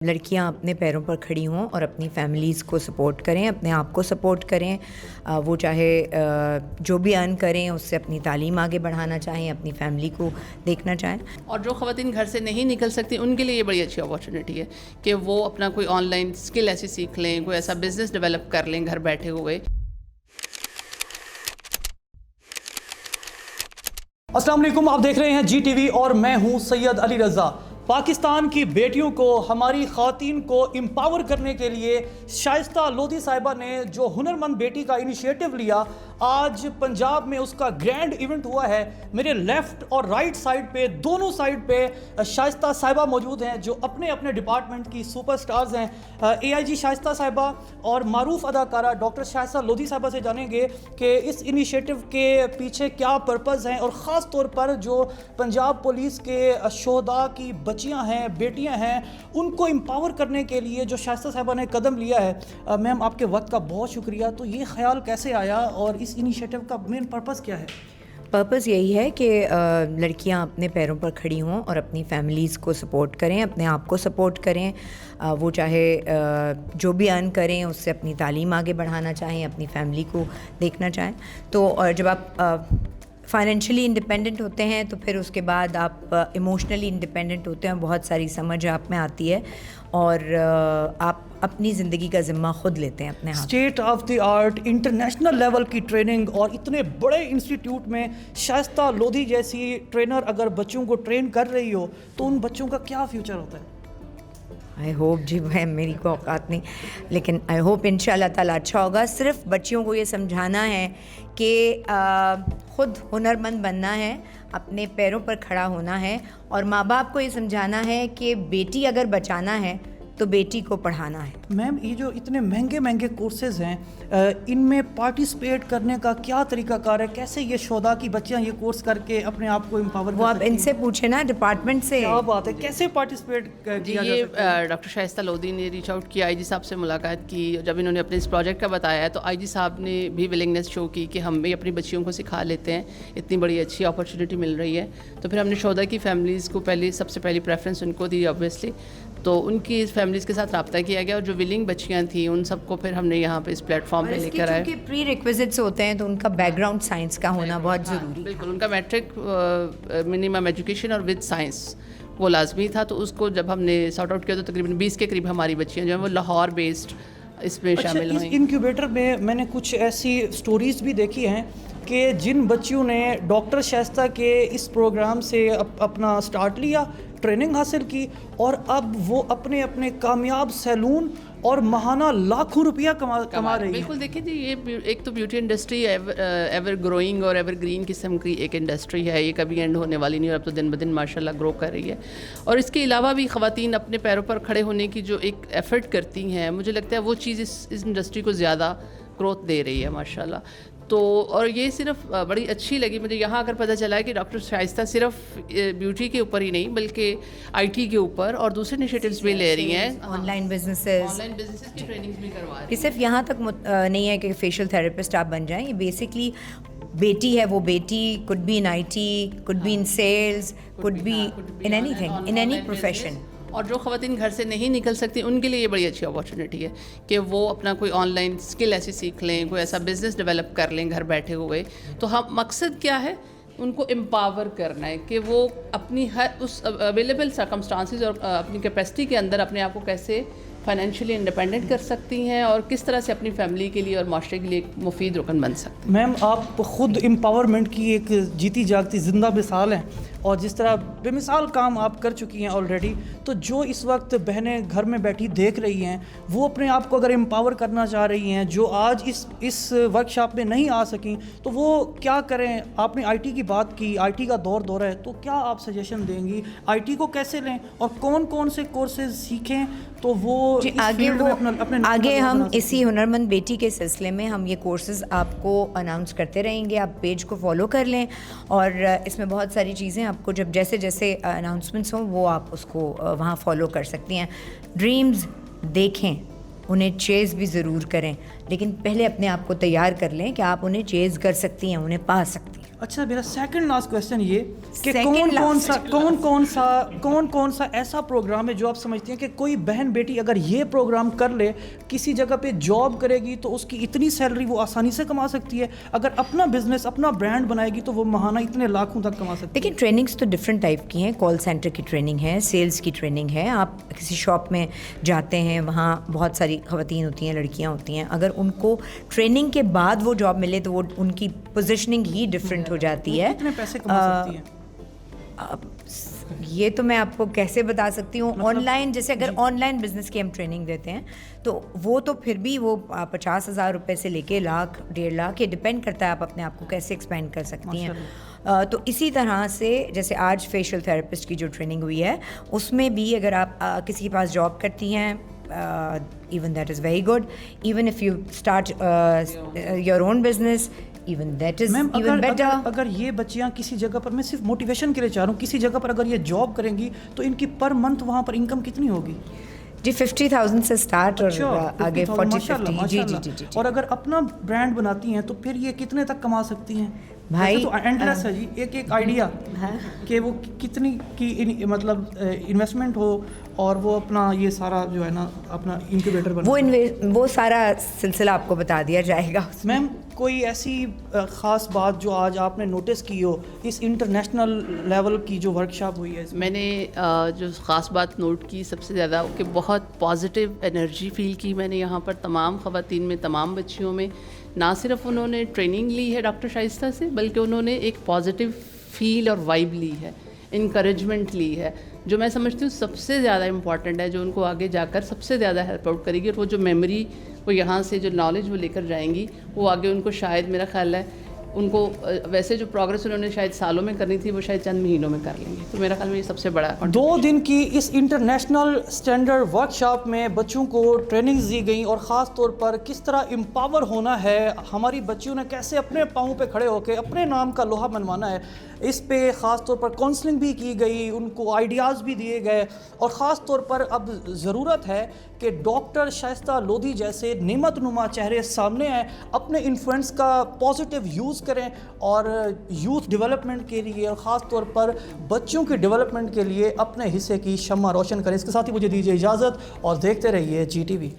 لڑکیاں اپنے پیروں پر کھڑی ہوں اور اپنی فیملیز کو سپورٹ کریں، اپنے آپ کو سپورٹ کریں، وہ چاہے جو بھی ارن کریں اس سے اپنی تعلیم آگے بڑھانا چاہیں، اپنی فیملی کو دیکھنا چاہیں۔ اور جو خواتین گھر سے نہیں نکل سکتی ان کے لیے یہ بڑی اچھی اپارچونیٹی ہے کہ وہ اپنا کوئی آن لائن اسکل ایسی سیکھ لیں، کوئی ایسا بزنس ڈیولپ کر لیں گھر بیٹھے ہوئے۔ السلام علیکم، آپ دیکھ رہے ہیں جی ٹی وی اور میں ہوں سید علی رضا۔ پاکستان کی بیٹیوں کو، ہماری خواتین کو امپاور کرنے کے لیے شائستہ لودھی صاحبہ نے جو ہنرمند بیٹی کا انیشیٹو لیا، آج پنجاب میں اس کا گرینڈ ایونٹ ہوا ہے۔ میرے لیفٹ اور رائٹ سائڈ پہ، دونوں سائڈ پہ شائستہ صاحبہ موجود ہیں جو اپنے اپنے ڈپارٹمنٹ کی سپر سٹارز ہیں۔ اے آئی جی شائستہ صاحبہ اور معروف اداکارہ ڈاکٹر شائستہ لودھی صاحبہ سے جانیں گے کہ اس انیشیٹو کے پیچھے کیا پرپز ہیں، اور خاص طور پر جو پنجاب پولیس کے شہداء کی بچیاں ہیں، بیٹیاں ہیں، ان کو امپاور کرنے کے لیے جو شائستہ صاحبہ نے قدم لیا ہے۔ میم، آپ کے وقت کا بہت شکریہ۔ تو یہ خیال کیسے آیا اور اس انیشیٹو کا مین پرپز کیا ہے؟ پرپز یہی ہے کہ لڑکیاں اپنے پیروں پر کھڑی ہوں اور اپنی فیملیز کو سپورٹ کریں، اپنے آپ کو سپورٹ کریں، وہ چاہے جو بھی ارن کریں اس سے اپنی تعلیم آگے بڑھانا چاہیں، اپنی فیملی کو دیکھنا چاہیں۔ تو جب آپ فائنینشلی انڈیپینڈنٹ ہوتے ہیں تو پھر اس کے بعد آپ ایموشنلی انڈیپینڈنٹ ہوتے ہیں، بہت ساری سمجھ آپ میں آتی ہے اور آپ اپنی زندگی کا ذمہ خود لیتے ہیں اپنے ہاتھ۔ State of the art international level کی ٹریننگ اور اتنے بڑے انسٹیٹیوٹ میں شائستہ لودھی جیسی ٹرینر اگر بچوں کو ٹرین کر رہی ہو تو ان بچوں کا کیا فیوچر ہوتا ہے؟ آئی ہوپ جی، میری کو اوقات نہیں، لیکن آئی ہوپ ان شاء اللہ تعالیٰ اچھا ہوگا۔ صرف بچیوں کو یہ سمجھانا ہے کہ خود ہنرمند بننا ہے، اپنے پیروں پر کھڑا ہونا ہے، اور ماں باپ کو یہ سمجھانا ہے کہ بیٹی اگر بچانا ہے تو بیٹی کو پڑھانا ہے۔ میم، یہ جو اتنے مہنگے مہنگے کورسز ہیں، ان میں پارٹیسپیٹ کرنے کا کیا طریقہ کار ہے؟ کیسے یہ شہداء کی بچیاں یہ کورس کر کے اپنے آپ کو امپاور وہ آپ ان سے پوچھیں نا، ڈپارٹمنٹ سے۔ کیا بات ہے، کیسے پارٹیسپیٹ کیا جا سکتا ہے؟ ڈاکٹر شائستہ لودھی نے ریچ آؤٹ کیا، آئی جی صاحب سے ملاقات کی، جب انہوں نے اپنے اس پروجیکٹ کا بتایا ہے تو آئی جی صاحب نے بھی ولنگنیس شو کی کہ ہم بھی اپنی بچیوں کو سکھا لیتے ہیں، اتنی بڑی اچھی اپارچونیٹی مل رہی ہے۔ تو پھر ہم نے شہداء کی فیملیز کو سب سے پہلی پریفرنس ان کو دی آبویسلی، تو ان کی فیملیز کے ساتھ رابطہ کیا گیا، اور جو ولنگ بچیاں تھیں ان سب کو پھر ہم نے یہاں پہ اس پلیٹ فارم پہ لے کر آئے۔ کیونکہ پری ریکویزٹس ہوتے ہیں تو ان کا بیک گراؤنڈ سائنس کا ہونا بہت ضروری ہے۔ بالکل، ان کا میٹرک منیمم ایجوکیشن اور ود سائنس وہ لازمی تھا، تو اس کو جب ہم نے سارٹ آؤٹ کیا تو تقریباً 20 کے قریب ہماری بچیاں جو ہیں وہ لاہور بیسڈ اس میں شامل ہوئیں۔ اس انکیوبیٹر میں نے کچھ ایسی سٹوریز بھی دیکھی ہیں کہ جن بچیوں نے ڈاکٹر شائستہ کے اس پروگرام سے اپنا سٹارٹ لیا، ٹریننگ حاصل کی، اور اب وہ اپنے اپنے کامیاب سیلون اور ماہانہ لاکھوں روپیہ کما رہی ہے۔ بالکل، دیکھیں جی، یہ ایک تو بیوٹی انڈسٹری ایور گروئنگ اور ایور گرین قسم کی ایک انڈسٹری ہے، یہ کبھی اینڈ ہونے والی نہیں، اور اب تو دن بدن ماشاءاللہ گرو کر رہی ہے۔ اور اس کے علاوہ بھی خواتین اپنے پیروں پر کھڑے ہونے کی جو ایک ایفرٹ کرتی ہیں، مجھے لگتا ہے وہ چیز اس انڈسٹری کو زیادہ گروتھ دے رہی ہے ماشاءاللہ۔ تو اور یہ صرف بڑی اچھی لگی مجھے یہاں اگر پتہ چلا ہے کہ ڈاکٹر شائستہ صرف بیوٹی کے اوپر ہی نہیں بلکہ آئی ٹی کے اوپر اور دوسرے انیشیٹوز بھی لے رہی ہیں، آن لائن بزنسز کی ٹریننگز بھی کروا رہی ہیں۔ یہ صرف یہاں تک نہیں ہے کہ فیشیل تھراپسٹ آپ بن جائیں، یہ بیسکلی بیٹی ہے، وہ بیٹی could be in IT, could be in sales, could be in anything, in any profession۔ اور جو خواتین گھر سے نہیں نکل سکتی ان کے لیے یہ بڑی اچھی اپارچونیٹی ہے کہ وہ اپنا کوئی آن لائن اسکل ایسی سیکھ لیں، کوئی ایسا بزنس ڈیولپ کر لیں گھر بیٹھے ہوئے۔ تو ہم مقصد کیا ہے؟ ان کو امپاور کرنا ہے کہ وہ اپنی ہر اس اویلیبل سرکمسٹانسز اور اپنی کیپیسٹی کے اندر اپنے آپ کو کیسے فائنینشلی انڈیپینڈنٹ کر سکتی ہیں اور کس طرح سے اپنی فیملی کے لیے اور معاشرے کے لیے ایک مفید رکن بن سکتی ہیں۔ میم، آپ خود امپاورمنٹ کی ایک جیتی جاگتی زندہ مثال ہیں، اور جس طرح بے مثال کام آپ کر چکی ہیں آلریڈی، تو جو اس وقت بہنیں گھر میں بیٹھی دیکھ رہی ہیں، وہ اپنے آپ کو اگر امپاور کرنا چاہ رہی ہیں، جو آج اس ورک شاپ میں نہیں آ سکیں، تو وہ کیا کریں؟ آپ نے آئی ٹی کی بات کی، آئی ٹی کا دور ہے، تو کیا آپ سجیشن دیں گی؟ آئی ٹی کو کیسے لیں اور کون سے کورسز سیکھیں تو وہ آگے ہم اسی ہنرمند بیٹی کے سلسلے میں ہم یہ کورسز آپ کو اناؤنس کرتے رہیں گے۔ آپ پیج کو فالو کر لیں، اور اس میں بہت ساری چیزیں آپ کو جب جیسے اناؤنسمنٹس ہوں وہ آپ اس کو وہاں فالو کر سکتی ہیں۔ ڈریمز دیکھیں، انہیں چیز بھی ضرور کریں، لیکن پہلے اپنے آپ کو تیار کر لیں کہ آپ انہیں چیز کر سکتی ہیں، انہیں پا سکتی ہیں۔ اچھا میرا سیکنڈ لاسٹ کویشچن یہ کہ Second کون کون سا ایسا پروگرام ہے جو آپ سمجھتے ہیں کہ کوئی بہن بیٹی اگر یہ پروگرام کر لے کسی جگہ پہ جاب کرے گی تو اس کی اتنی سیلری وہ آسانی سے کما سکتی ہے, اگر اپنا بزنس اپنا برانڈ بنائے گی تو وہ ماہانہ اتنے لاکھوں تک کما سکتی ہے؟ لیکن ٹریننگس تو ڈفرینٹ ٹائپ کی ہیں. کال سینٹر کی ٹریننگ ہے, سیلس کی ٹریننگ ہے. آپ کسی شاپ میں جاتے ہیں, وہاں بہت ساری خواتین ہوتی ہیں, لڑکیاں ہوتی ہیں, اگر ان کو ٹریننگ کے بعد وہ جاب ملے تو وہ ان کی پوزیشننگ ہی ڈفرینٹ ہو جاتی ہے. کتنے پیسے کما سکتی ہیں؟ یہ تو میں آپ کو کیسے بتا سکتی ہوں. آن لائن جیسے اگر آن لائن بزنس کی ہم ٹریننگ دیتے ہیں تو وہ تو پھر بھی وہ 50,000 روپے سے لے کے لاکھ 1.5 لاکھ, یہ ڈپینڈ کرتا ہے آپ اپنے آپ کو کیسے ایکسپینڈ کر سکتی ہیں. تو اسی طرح سے جیسے آج فیشیل تھراپسٹ کی جو ٹریننگ ہوئی ہے اس میں بھی اگر آپ کسی کے پاس جاب کرتی ہیں, even that is very good. Even if you start your own business, even that is even better. اگر یہ بچیاں کسی جگہ پر, میں صرف موٹیویشن کے لیے چاہ رہا ہوں, کسی جگہ پر اگر یہ جاب کریں گی تو ان کی پر منتھ وہاں پر انکم کتنی ہوگی؟ جی 50,000 سے اسٹارٹ اور آگے 40-50. جی جی جی جی. اور اگر اپنا برانڈ بناتی ہیں تو پھر یہ کتنے تک کما سکتی ہیں بھائی؟ تو اینڈلیس ہے جی. ایک آئیڈیا کہ وہ کتنی کی مطلب انویسٹمنٹ ہو اور وہ اپنا یہ سارا جو ہے نا اپنا انکیوبیٹر بنا, وہ سارا سلسلہ آپ کو بتا دیا جائے گا. میم کوئی ایسی خاص بات جو آج آپ نے نوٹس کی ہو اس انٹرنیشنل لیول کی جو ورکشاپ ہوئی ہے؟ میں نے جو خاص بات نوٹ کی سب سے زیادہ کہ بہت پازیٹیو انرجی فیل کی میں نے یہاں پر تمام خواتین میں, تمام بچیوں میں. نہ صرف انہوں نے ٹریننگ لی ہے ڈاکٹر شائستہ سے, بلکہ انہوں نے ایک پازیٹیو فیل اور وائب لی ہے, انکریجمنٹ لی ہے, جو میں سمجھتی ہوں سب سے زیادہ امپورٹنٹ ہے, جو ان کو آگے جا کر سب سے زیادہ ہیلپ آؤٹ کرے گی. اور وہ جو میموری وہ یہاں سے جو نالج وہ لے کر جائیں گی وہ آگے ان کو شاید میرا خیال ہے ان کو ویسے جو پروگرس انہوں نے شاید سالوں میں کرنی تھی وہ شاید چند مہینوں میں کر لیں گے. تو میرا خیال میں یہ سب سے بڑا 2 دن کی اس انٹرنیشنل اسٹینڈرڈ ورکشاپ میں بچوں کو ٹریننگز دی گئیں اور خاص طور پر کس طرح امپاور ہونا ہے, ہماری بچیوں نے کیسے اپنے پاؤں پہ کھڑے ہو کے اپنے نام کا لوہا منوانا ہے, اس پہ خاص طور پر کاؤنسلنگ بھی کی گئی, ان کو آئیڈیاز بھی دیے گئے. اور خاص طور پر اب ضرورت ہے کہ ڈاکٹر شائستہ لودھی جیسے نعمت نما چہرے سامنے آئیں, اپنے انفلوئنس کا پازیٹیو یوز کریں اور یوتھ ڈیولپمنٹ کے لیے اور خاص طور پر بچوں کے ڈیولپمنٹ کے لیے اپنے حصے کی شمع روشن کریں. اس کے ساتھ ہی مجھے دیجیے اجازت اور دیکھتے رہیے GTV.